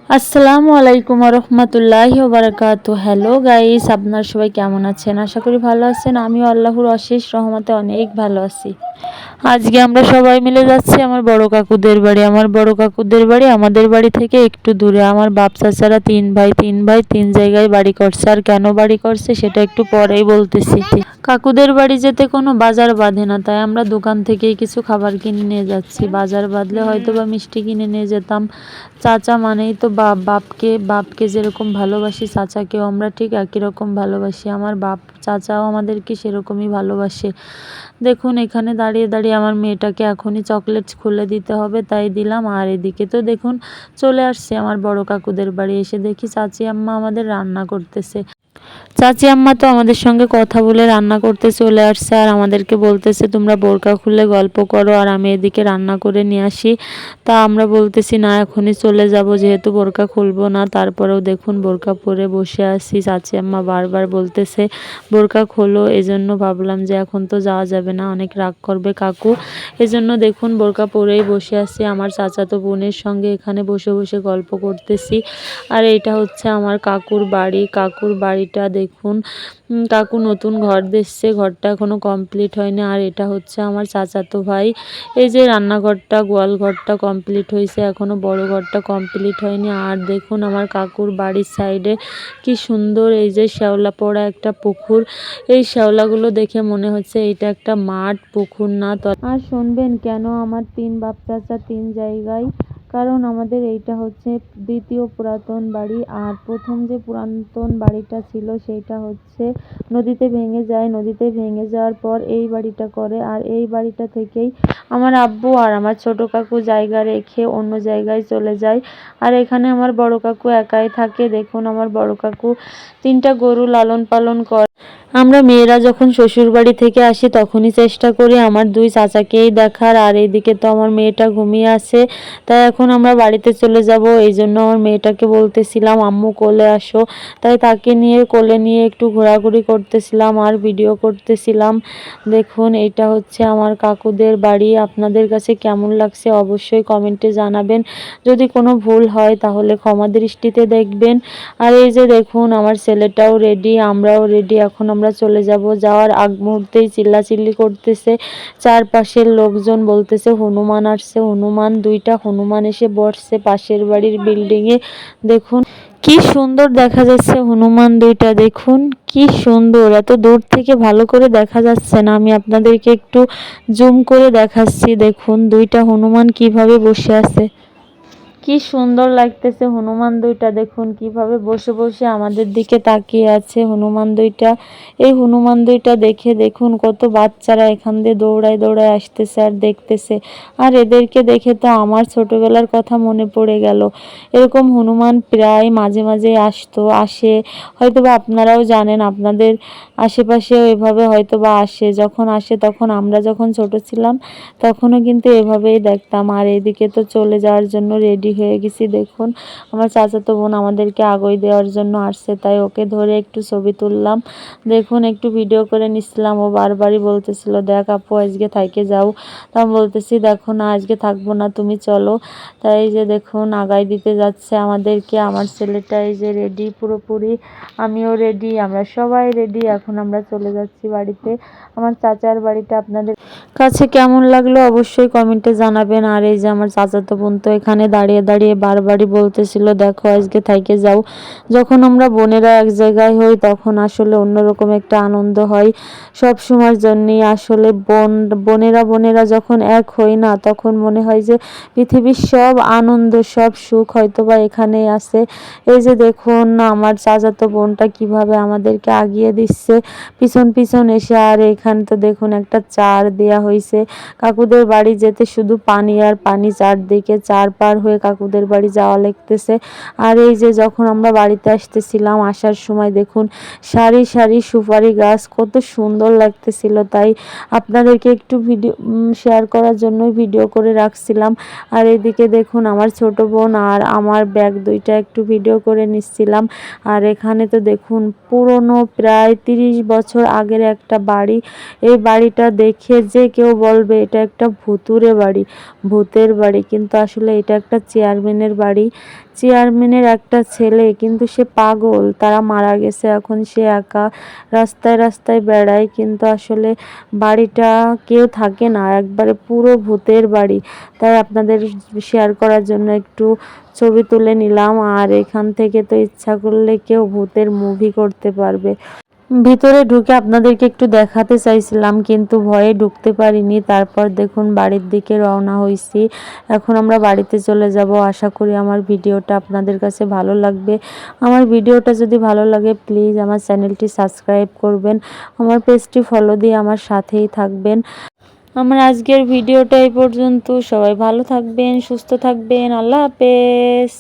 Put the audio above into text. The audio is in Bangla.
আসসালামু আলাইকুম রহমতুল্লাহি ওবারাকাতু। হ্যালো গাইস, আপনার সবাই কেমন আছেন? আশা করি ভালো আছেন। আমিও আল্লাহর অশেষ রহমতে অনেক ভালো আছি। আজকে আমরা সবাই মিলে যাচ্ছি আমার বড় কাকুদের বাড়ি। আমার বড় কাকুদের বাড়ি আমাদের বাড়ি থেকে একটু দূরে। আমার বাপ চাচারা তিন ভাই তিন জায়গায় বাড়ি করছে। আর কেন বাড়ি করছে সেটা একটু পরেই বলতেছি। কাকুদের বাড়ি যেতে কোনো বাজার বাঁধে না, তাই আমরা দোকান থেকেই কিছু খাবার কিনে নিয়ে যাচ্ছি। বাজার বাঁধলে হয়তো বা মিষ্টি কিনে নিয়ে যেতাম। চাচা মানেই তো বাপকে যেরকম ভালোবাসি চাচাকেও আমরা ঠিক একই রকম ভালোবাসি। আমার বাপ চাচাও আমাদেরকে সেরকমই ভালোবাসে। দেখুন এখানে দাঁড়িয়ে দাঁড়িয়ে আমার মেয়েটাকে এখনই চকলেট খুলে দিতে হবে, তাই দিলাম। আর এদিকে তো দেখুন চলে আসছে আমার বড় কাকুদের বাড়ি। এসে দেখি চাচি আম্মা আমাদের রান্না করতেছে। চাচি আম্মা তো আমাদের সঙ্গে কথা বলে রান্না করতে চলে আসছে, আর আমাদেরকে বলতেছে তোমরা বোরকা খুলে গল্প করো আর আমি এদিকে রান্না করে নিয়ে আসি। তা আমরা বলতেছি না, এখনই চলে যাব, যেহেতু বোরকা খুলবো না। তারপরেও দেখুন বোরকা পরে বসে আছি। চাচি আম্মা বারবার বলতেছে বোরকা খোলো, এজন্য ভাবলাম যে এখন তো যাওয়া যাবে না, অনেক রাগ করবে কাকু। এজন্য দেখুন বোরকা পরেই বসে আছি। আমার চাচাতো বোনের সঙ্গে এখানে বসে বসে গল্প করতেছি। আর এটা হচ্ছে আমার কাকুর বাড়ি। কাকুর বাড়িটা দেখুন, কাকু নতুন ঘর দিচ্ছে, ঘরটা এখনো কমপ্লিট হয়নি। আর এটা হচ্ছে আমার চাচাতো ভাই। এই যে রান্নাঘরটা গোয়াল ঘরটা কমপ্লিট হয়েছে, এখনো বড় ঘরটা কমপ্লিট হয়নি। আর দেখুন আমার কাকুর বাড়ির সাইডে কি সুন্দর এই যে শ্যাওলা পড়া একটা পুকুর। এই শ্যাওলাগুলো দেখে মনে হচ্ছে এটা একটা মাঠ, পুকুর না। আর শুনবেন কেন আমার তিন বাপ চাচা তিন জায়গায়? কারণ আমাদের এইটা হচ্ছে দ্বিতীয় পুরাতন বাড়ি। আর প্রথম যে পুরাতন বাড়িটা ছিল সেইটা হচ্ছে নদীতে ভেঙে যায়। নদীতে ভেঙে যাওয়ার পর এই বাড়িটা করে। আর এই বাড়িটা থেকেই আমার আব্বু আর আমার ছোট কাকু জায়গা রেখে অন্য জায়গায় চলে যায়। আর এখানে আমার বড় কাকু একাই থাকে। দেখুন আমার বড় কাকু তিনটা গরু লালন পালন করে। আমরা মেয়েরা যখন শ্বশুর বাড়ি থেকে আসি তখনই চেষ্টা করি আমার দুই চাচাকেই দেখার। আর এইদিকে তো আমার মেয়েটা ঘুমিয়ে আছে, তাই এখন আমরা বাড়িতে চলে যাব। এই জন্য আমার মেয়েটাকে বলতেছিলাম আম্মু কোলে আসো, তাই তাকে নিয়ে কোলে নিয়ে একটু ঘোরাঘুরি করতেছিলাম আর ভিডিও করতেছিলাম। দেখুন এটা হচ্ছে আমার কাকুদের বাড়ি। আপনাদের কাছে কেমন লাগছে অবশ্যই কমেন্টে জানাবেন। যদি কোনো ভুল হয় তাহলে ক্ষমা দৃষ্টিতে দেখবেন। আর এই যে দেখুন আমার ছেলেটাও রেডি, আমরাও রেডি। এখন আমরা চলে যাব। যাওয়ার আগ মুহূর্তেই চিল্লাচিল্লি করতেছে চারপাশের লোকজন, বলতেছে হনুমান আসছে হনুমান। দুইটা হনুমান এসে বসছে পাশের বাড়ির বিল্ডিংয়ে। দেখুন কি সুন্দর দেখা যাচ্ছে হনুমান দুইটা। দেখুন কি সুন্দর, এত দূর থেকে ভালো করে দেখা যাচ্ছে না, আমি আপনাদেরকে একটু জুম করে দেখাচ্ছি। দেখুন দুইটা হনুমান কিভাবে বসে আছে, কি সুন্দর লাগতেছে হনুমান দুইটা। দেখুন কিভাবে বসে বসে আমাদের দিকে তাকিয়ে আছে হনুমান দুইটা। এই হনুমান দুইটা দেখে দেখুন কত বাচ্চারা এখান দিয়ে দৌড়ায় দৌড়ায় আসতেছে আর দেখতেছে। আর এদেরকে দেখে তো আমার ছোটবেলার কথা মনে পড়ে গেল। এরকম হনুমান প্রায় মাঝে মাঝে আসে, হয়তোবা আপনারাও জানেন, আপনাদের আশেপাশেও এভাবে হয়তোবা আসে। যখন আসে তখন আমরা যখন ছোট ছিলাম তখনও কিন্তু এভাবেই দেখতাম। আর এদিকে তো চলে যাওয়ার জন্য রেডি হয়ে গেছি। দেখুন আমার চাচাতো বোন আমাদেরকে আগই দেওয়ার জন্য আসছে, তাই ওকে ধরে একটু ছবি তুললাম। দেখুন একটু ভিডিও করে নিচ্ছিলাম। ও বারবারই বলতেছিল দেখ আপু আজকে থাইকে যাও। তা আমি বলতেছি দেখো না আজকে থাকবো না, তুমি চলো। তাই এই যে দেখুন আগাই দিতে যাচ্ছে আমাদেরকে। আমার ছেলেটা এই যে রেডি পুরোপুরি, আমিও রেডি, আমরা সবাই রেডি। এখন আমরা চলে যাচ্ছি বাড়িতে, আমার চাচার বাড়িতে। আপনাদের কাছে কেমন লাগলো অবশ্যই কমেন্টে জানাবেন। আর এই যে আমার চাচাতো বোন তো এখানে দাঁড়িয়ে দাঁড়িয়ে বারবারই বলতেছিল দেখো আজকে থাইকে যাও। যখন আমরা বোনেরা এক জায়গায় হই তখন আসলে অন্যরকম একটা আনন্দ হয়। সব সময়ের জন্যই আসলে বোনেরা যখন এক হই না, তখন মনে হয় যে পৃথিবীর সব আনন্দ সব সুখ হয়তোবা এখানেই আছে। এই যে দেখুন আমার চাচাতো বোনটা কিভাবে আমাদেরকে আগিয়ে দিচ্ছে পিছন পিছন এসে। আর এখানে তো দেখুন একটা চার দেয়া হয়েছে। কাকুদের বাড়ি যেতে শুধু পানি আর পানি, চারদিকে চার পার হয়ে কাকুদের বাড়ি যাওয়া লাগতেছে। আর এই যে যখন আমরা বাড়িতে আসতেছিলাম আসার সময় দেখুন সারি সারি সুপারি গাছ, কত সুন্দর লাগতেছিল। তাই আপনাদেরকে একটু ভিডিও শেয়ার করার জন্য ভিডিও করে রাখছিলাম। আর এদিকে দেখুন আমার ছোট বোন আর আমার ব্যাগ দুইটা একটু ভিডিও করে নিচ্ছিলাম। আর এখানে তো দেখুন পুরনো প্রায় 30 বছর আগের একটা বাড়ি। এই বাড়িটা দেখে যে কেউ বলবে এটা একটা ভুতুড়ে বাড়ি, ভূতের বাড়ি, কিন্তু আসলে এটা একটা চেয়ারম্যানের বাড়ি। চেয়ারম্যানের একটা ছেলে, কিন্তু সে পাগল, তারা মারা গেছে। এখন সে একা রাস্তায় রাস্তায় বেড়ায়, কিন্তু আসলে বাড়িটা কেউ থাকে না, একবারে পুরো ভূতের বাড়ি। তাই আপনাদের শেয়ার করার জন্য একটু ছবি তুলে নিলাম। আর এখান থেকে তো ইচ্ছা করলে কেউ ভূতের মুভি করতে পারবে। ভিতরে ঢুকে আপনাদেরকে একটু দেখাতে চাইছিলাম, কিন্তু ভয়ে ঢুকতে পারিনি। তারপর দেখুন বাড়ির দিকে রওনা হয়েছি। এখন আমরা বাড়িতে চলে যাব। আশা করি আমার ভিডিওটা আপনাদের কাছে ভালো লাগবে। আমার ভিডিওটা যদি ভালো লাগে প্লিজ আমার চ্যানেলটি সাবস্ক্রাইব করবেন, আমার পেজটি ফলো দিয়ে আমার সাথেই থাকবেন। আমার আজকের ভিডিওটা এই পর্যন্ত। সবাই ভালো থাকবেন, সুস্থ থাকবেন। আল্লাহ হাফেজ।